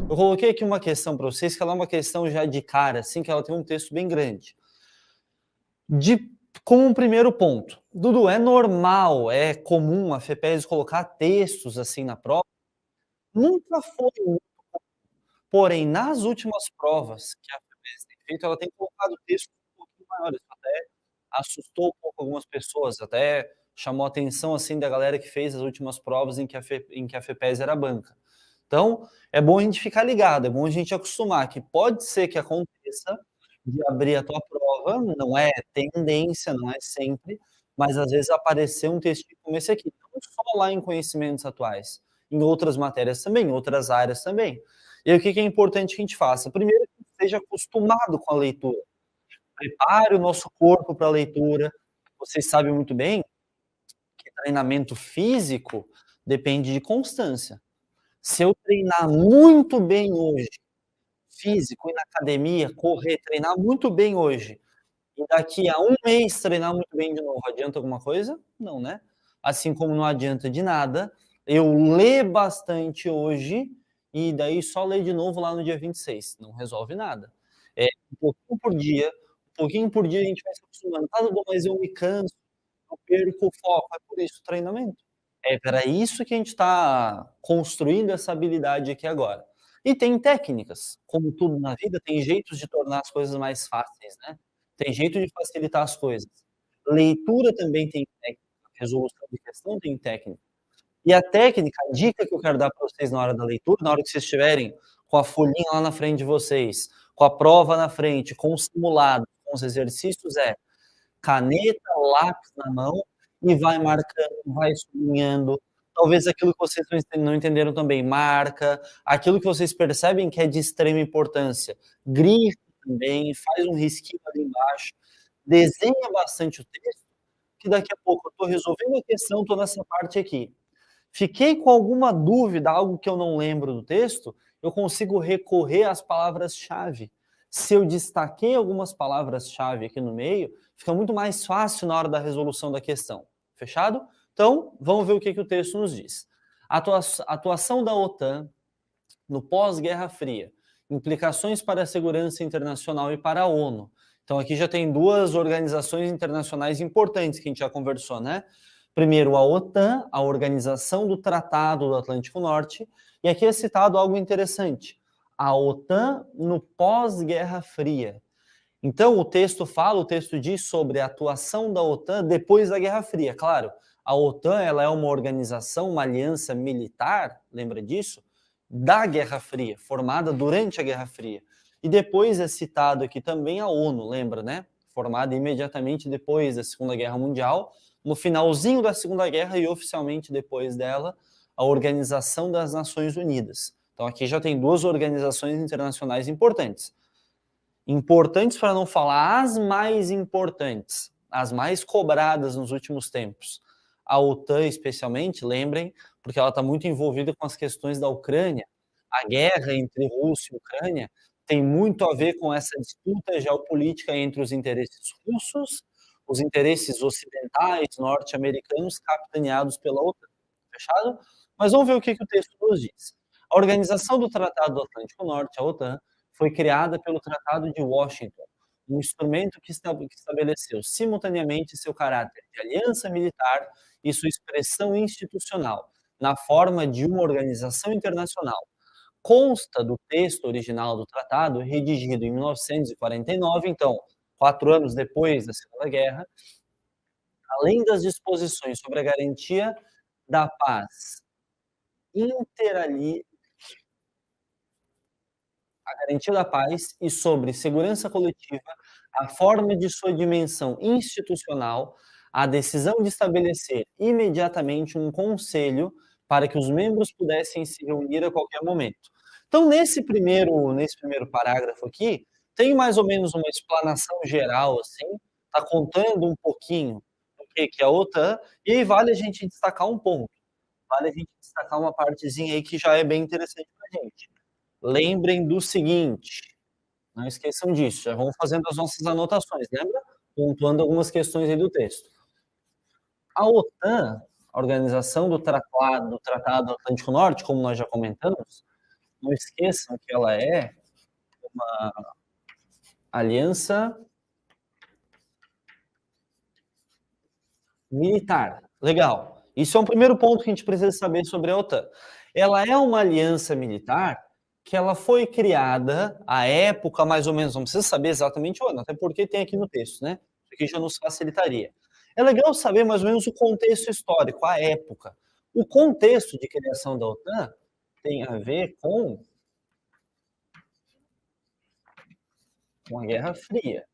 Eu coloquei aqui uma questão para vocês, que ela é uma questão já de cara, assim, que ela tem um texto bem grande. Como um primeiro ponto, Dudu, é normal, é comum a FEPES colocar textos assim na prova? Nunca foi, porém, nas últimas provas que a FEPES tem feito, ela tem colocado textos um pouquinho maiores, até assustou um pouco algumas pessoas, até chamou a atenção, assim, da galera que fez as últimas provas em que a FEPES era banca. Então, é bom a gente ficar ligado, é bom a gente acostumar que pode ser que aconteça de abrir a tua prova, não é tendência, não é sempre, mas às vezes aparecer um textinho como esse aqui, não só lá em conhecimentos atuais, em outras matérias também, em outras áreas também. E aí o que é importante que a gente faça? Primeiro, que esteja acostumado com a leitura. Prepare o nosso corpo para a leitura. Vocês sabem muito bem que treinamento físico depende de constância. Se eu treinar muito bem hoje, físico, ir na academia, correr, treinar muito bem hoje, e daqui a 1 mês treinar muito bem de novo, adianta alguma coisa? Não, né? Assim como não adianta de nada eu ler bastante hoje e daí só ler de novo lá no dia 26, não resolve nada. É um pouquinho por dia a gente vai se acostumando. "Ah, Dudu, mas eu me canso, eu perco o foco", é por isso o treinamento. É para isso que a gente está construindo essa habilidade aqui agora. E tem técnicas, como tudo na vida, tem jeitos de tornar as coisas mais fáceis, né. Tem jeito de facilitar as coisas. Leitura também tem técnica, resolução de questão tem técnica. E a técnica, a dica que eu quero dar para vocês na hora da leitura, na hora que vocês estiverem com a folhinha lá na frente de vocês, com a prova na frente, com o simulado, com os exercícios, é caneta, lápis na mão e vai marcando, vai sublinhando. Talvez aquilo que vocês não entenderam também, marca. Aquilo que vocês percebem que é de extrema importância, grifa também, faz um risquinho ali embaixo, desenha bastante o texto, que daqui a pouco eu estou resolvendo a questão, estou nessa parte aqui. Fiquei com alguma dúvida, algo que eu não lembro do texto, eu consigo recorrer às palavras-chave. Se eu destaquei algumas palavras-chave aqui no meio, fica muito mais fácil na hora da resolução da questão. Fechado? Então, vamos ver o que o texto nos diz. Atuação da OTAN no pós-Guerra Fria. Implicações para a segurança internacional e para a ONU. Então, aqui já tem duas organizações internacionais importantes que a gente já conversou, né? Primeiro, a OTAN, a Organização do Tratado do Atlântico Norte, e aqui é citado algo interessante, a OTAN no pós-Guerra Fria. Então, o texto diz sobre a atuação da OTAN depois da Guerra Fria. Claro, a OTAN ela é uma organização, uma aliança militar, lembra disso? Da Guerra Fria, formada durante a Guerra Fria. E depois é citado aqui também a ONU, lembra, né? Formada imediatamente depois da Segunda Guerra Mundial, no finalzinho da Segunda Guerra e oficialmente depois dela, a Organização das Nações Unidas. Então aqui já tem duas organizações internacionais importantes. Importantes para não falar as mais importantes, as mais cobradas nos últimos tempos. A OTAN, especialmente, lembrem, porque ela está muito envolvida com as questões da Ucrânia. A guerra entre Rússia e Ucrânia tem muito a ver com essa disputa geopolítica entre os interesses russos, os interesses ocidentais, norte-americanos, capitaneados pela OTAN. Fechado? Mas vamos ver o que o texto nos diz. A Organização do Tratado do Atlântico Norte, a OTAN, foi criada pelo Tratado de Washington, um instrumento que estabeleceu simultaneamente seu caráter de aliança militar e sua expressão institucional, na forma de uma organização internacional. Consta do texto original do tratado, redigido em 1949, então, 4 anos depois da Segunda Guerra, além das disposições sobre a garantia da paz interali a garantia da paz e sobre segurança coletiva, a forma de sua dimensão institucional, a decisão de estabelecer imediatamente um conselho para que os membros pudessem se reunir a qualquer momento. Então, nesse primeiro parágrafo aqui, tem mais ou menos uma explanação geral, assim, está contando um pouquinho do que é a OTAN, e aí vale a gente destacar um ponto, vale a gente destacar uma partezinha aí que já é bem interessante para a gente. Lembrem do seguinte, não esqueçam disso, já vamos fazendo as nossas anotações, lembra? Pontuando algumas questões aí do texto. A OTAN, A organização do Tratado Atlântico Norte, como nós já comentamos, não esqueçam que ela é uma aliança militar. Legal. Isso é um primeiro ponto que a gente precisa saber sobre a OTAN. Ela é uma aliança militar que ela foi criada à época, mais ou menos, não precisa saber exatamente o ano, até porque tem aqui no texto, né? Isso aqui já nos facilitaria. É legal saber mais ou menos o contexto histórico, a época. O contexto de criação da OTAN tem a ver com a Guerra Fria.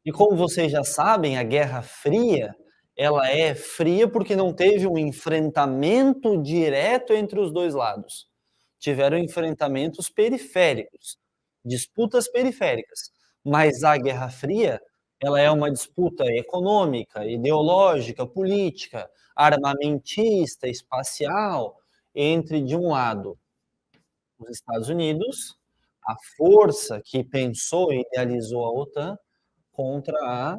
E como vocês já sabem, a Guerra Fria, ela é fria porque não teve um enfrentamento direto entre os 2 lados. Tiveram enfrentamentos periféricos, disputas periféricas. Mas a Guerra Fria, ela é uma disputa econômica, ideológica, política, armamentista, espacial, entre, de um lado, os Estados Unidos, a força que pensou e idealizou a OTAN, contra a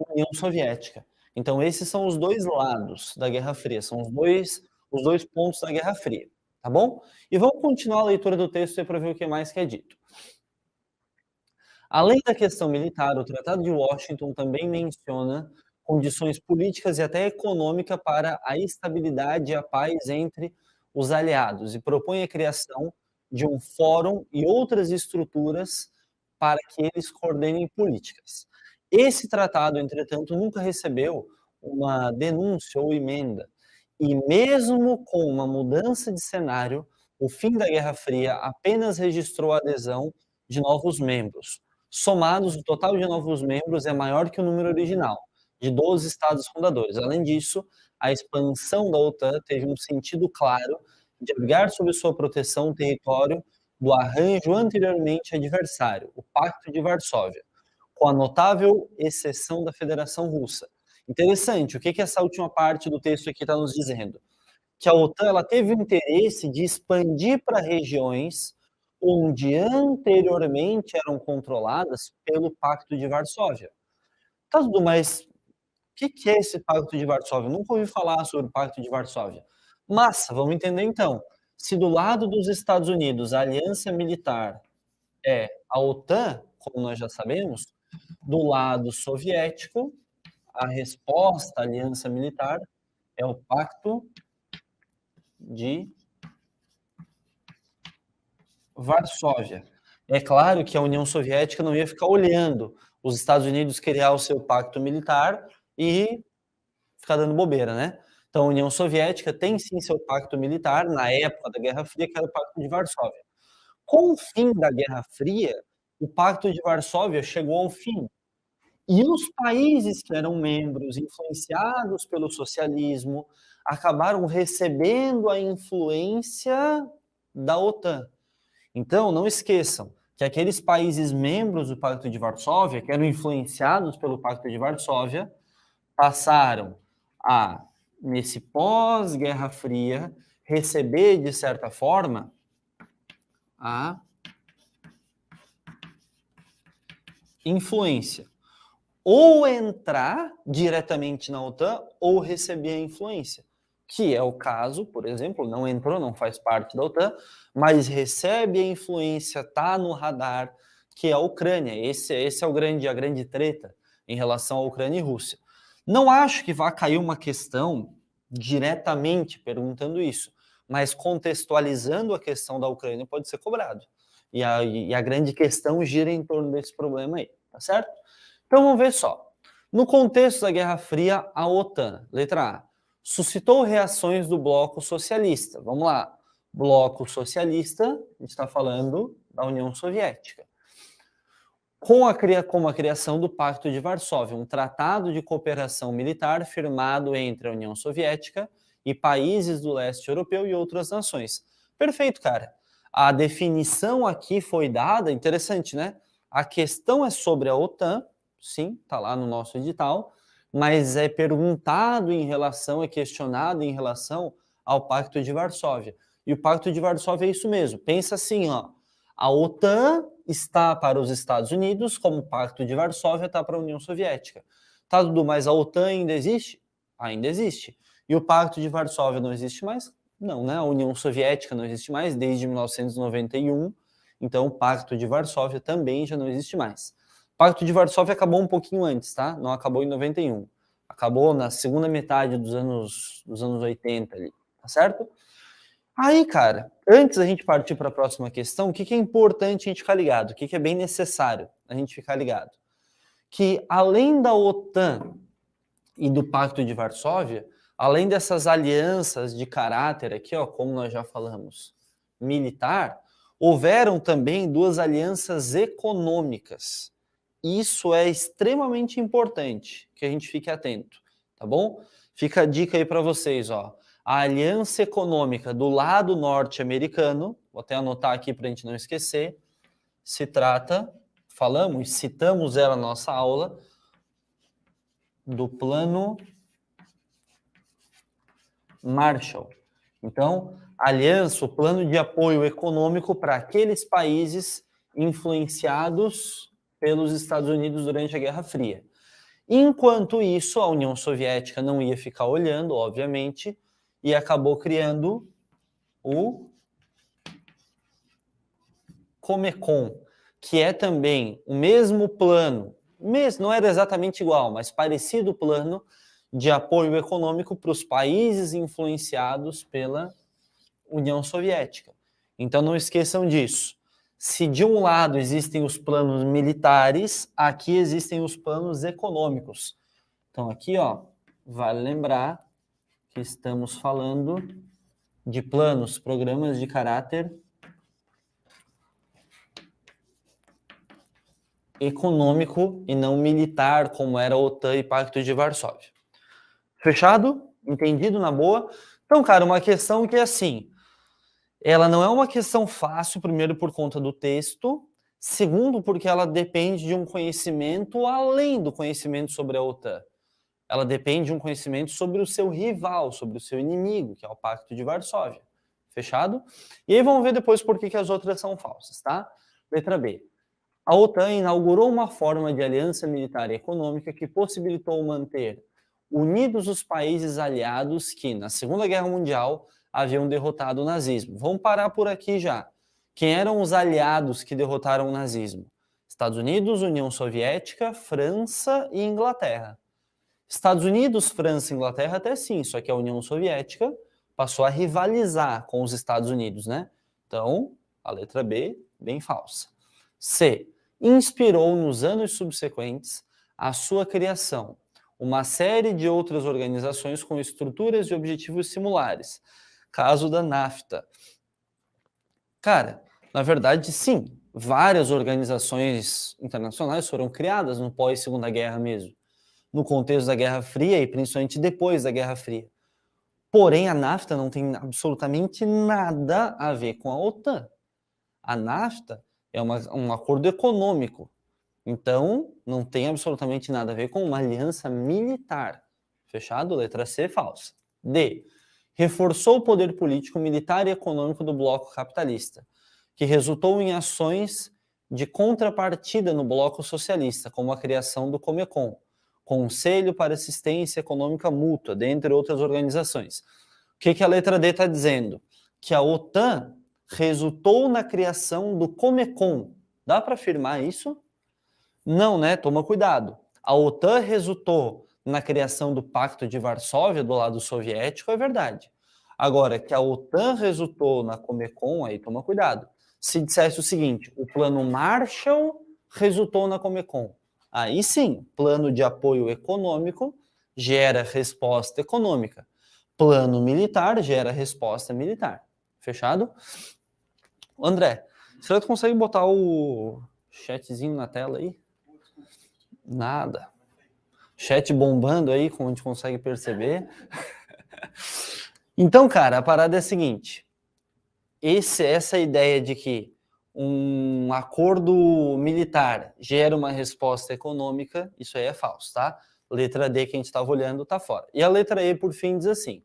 União Soviética. Então esses são os 2 lados da Guerra Fria, são os dois pontos da Guerra Fria, tá bom? E vamos continuar a leitura do texto aí para ver o que mais que é dito. Além da questão militar, o Tratado de Washington também menciona condições políticas e até econômica para a estabilidade e a paz entre os aliados e propõe a criação de um fórum e outras estruturas para que eles coordenem políticas. Esse tratado, entretanto, nunca recebeu uma denúncia ou emenda, e mesmo com uma mudança de cenário, o fim da Guerra Fria apenas registrou a adesão de novos membros. Somados, o total de novos membros é maior que o número original, de 12 estados fundadores. Além disso, a expansão da OTAN teve um sentido claro de abrigar sob sua proteção o território do arranjo anteriormente adversário, o Pacto de Varsóvia, com a notável exceção da Federação Russa. Interessante, o que que essa última parte do texto aqui está nos dizendo? Que a OTAN ela teve o interesse de expandir para regiões onde anteriormente eram controladas pelo Pacto de Varsóvia. Tá, Dudu, mas o que que é esse Pacto de Varsóvia? Eu nunca ouvi falar sobre o Pacto de Varsóvia. Massa, vamos entender então. Se do lado dos Estados Unidos a aliança militar é a OTAN, como nós já sabemos, do lado soviético, a resposta à aliança militar é o Pacto de Varsóvia. É claro que a União Soviética não ia ficar olhando os Estados Unidos criar o seu pacto militar e ficar dando bobeira, né? Então, a União Soviética tem sim seu pacto militar, na época da Guerra Fria, que era o Pacto de Varsóvia. Com o fim da Guerra Fria, o Pacto de Varsóvia chegou ao fim. E os países que eram membros, influenciados pelo socialismo, acabaram recebendo a influência da OTAN. Então, não esqueçam que aqueles países membros do Pacto de Varsóvia, que eram influenciados pelo Pacto de Varsóvia, passaram a, nesse pós-Guerra Fria, receber, de certa forma, a influência. Ou entrar diretamente na OTAN, ou receber a influência. Que é o caso, por exemplo, não entrou, não faz parte da OTAN, mas recebe a influência, está no radar, que é a Ucrânia. Esse é a grande treta em relação à Ucrânia e Rússia. Não acho que vá cair uma questão diretamente perguntando isso, mas contextualizando a questão da Ucrânia pode ser cobrado. E a grande questão gira em torno desse problema aí, tá certo? Então vamos ver só. No contexto da Guerra Fria, a OTAN, letra A, suscitou reações do bloco socialista. Vamos lá. Bloco socialista, a gente está falando da União Soviética. Com a criação do Pacto de Varsóvia, um tratado de cooperação militar firmado entre a União Soviética e países do leste europeu e outras nações. Perfeito, cara. A definição aqui foi dada, interessante, né? A questão é sobre a OTAN, sim, está lá no nosso edital, mas é perguntado em relação, é questionado em relação ao Pacto de Varsóvia. E o Pacto de Varsóvia é isso mesmo. Pensa assim, ó, a OTAN está para os Estados Unidos, como o Pacto de Varsóvia está para a União Soviética. Tá, Dudu, mas a OTAN ainda existe? Ainda existe. E o Pacto de Varsóvia não existe mais? Não, né? A União Soviética não existe mais desde 1991, então o Pacto de Varsóvia também já não existe mais. O Pacto de Varsóvia acabou um pouquinho antes, tá? Não acabou em 91. Acabou na segunda metade dos anos 80 ali, tá certo? Aí, cara, antes da gente partir para a próxima questão, o que é importante a gente ficar ligado? O que é bem necessário a gente ficar ligado? Que além da OTAN e do Pacto de Varsóvia, além dessas alianças de caráter aqui, ó, como nós já falamos, militar, houveram também duas alianças econômicas. Isso é extremamente importante que a gente fique atento, tá bom? Fica a dica aí para vocês, ó. A aliança econômica do lado norte-americano, vou até anotar aqui para a gente não esquecer, se trata, citamos ela na nossa aula, do Plano Marshall. Então, aliança, o plano de apoio econômico para aqueles países influenciados pelos Estados Unidos durante a Guerra Fria. Enquanto isso, a União Soviética não ia ficar olhando, obviamente, e acabou criando o Comecon, que é também o mesmo plano, não era exatamente igual, mas parecido plano de apoio econômico para os países influenciados pela União Soviética. Então não esqueçam disso. Se de um lado existem os planos militares, aqui existem os planos econômicos. Então aqui, ó, vale lembrar que estamos falando de planos, programas de caráter econômico e não militar, como era a OTAN e Pacto de Varsóvia. Fechado? Entendido na boa? Então, cara, uma questão que é assim, ela não é uma questão fácil, primeiro por conta do texto, segundo porque ela depende de um conhecimento além do conhecimento sobre a OTAN. Ela depende de um conhecimento sobre o seu rival, sobre o seu inimigo, que é o Pacto de Varsóvia. Fechado? E aí vamos ver depois por que as outras são falsas, tá? Letra B. A OTAN inaugurou uma forma de aliança militar e econômica que possibilitou manter unidos os países aliados que, na Segunda Guerra Mundial, haviam derrotado o nazismo. Vamos parar por aqui já. Quem eram os aliados que derrotaram o nazismo? Estados Unidos, União Soviética, França e Inglaterra. Estados Unidos, França e Inglaterra até sim, só que a União Soviética passou a rivalizar com os Estados Unidos, né? Então, a letra B, bem falsa. C. Inspirou nos anos subsequentes a sua criação uma série de outras organizações com estruturas e objetivos similares. Caso da NAFTA. Cara, na verdade, sim, várias organizações internacionais foram criadas no pós-Segunda Guerra mesmo, no contexto da Guerra Fria e principalmente depois da Guerra Fria. Porém, a NAFTA não tem absolutamente nada a ver com a OTAN. A NAFTA é um acordo econômico. Então, não tem absolutamente nada a ver com uma aliança militar. Fechado? Letra C, falsa. D. Reforçou o poder político, militar e econômico do bloco capitalista, que resultou em ações de contrapartida no bloco socialista, como a criação do Comecon, Conselho para Assistência Econômica Mútua, dentre outras organizações. O que a letra D está dizendo? Que a OTAN resultou na criação do Comecon. Dá para afirmar isso? Não, né? Toma cuidado. A OTAN resultou na criação do Pacto de Varsóvia do lado soviético, é verdade. Agora, que a OTAN resultou na Comecon, aí toma cuidado. Se dissesse o seguinte, o plano Marshall resultou na Comecon, aí sim, plano de apoio econômico gera resposta econômica. Plano militar gera resposta militar. Fechado? André, será que tu consegue botar o chatzinho na tela aí? Nada. Chat bombando aí, como a gente consegue perceber. Então, cara, a parada é a seguinte. Essa ideia de que um acordo militar gera uma resposta econômica, isso aí é falso, tá? Letra D que a gente estava olhando tá fora. E a letra E, por fim, diz assim.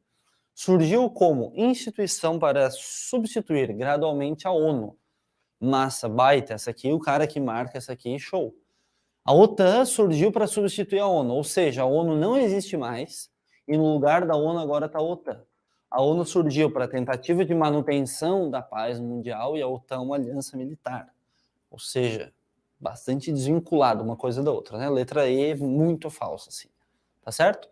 Surgiu como instituição para substituir gradualmente a ONU. Massa, baita, essa aqui, o cara que marca essa aqui, show. A OTAN surgiu para substituir a ONU, ou seja, a ONU não existe mais e no lugar da ONU agora está a OTAN. A ONU surgiu para tentativa de manutenção da paz mundial e a OTAN uma aliança militar. Ou seja, bastante desvinculado uma coisa da outra, né? Letra E muito falsa, assim. Tá certo?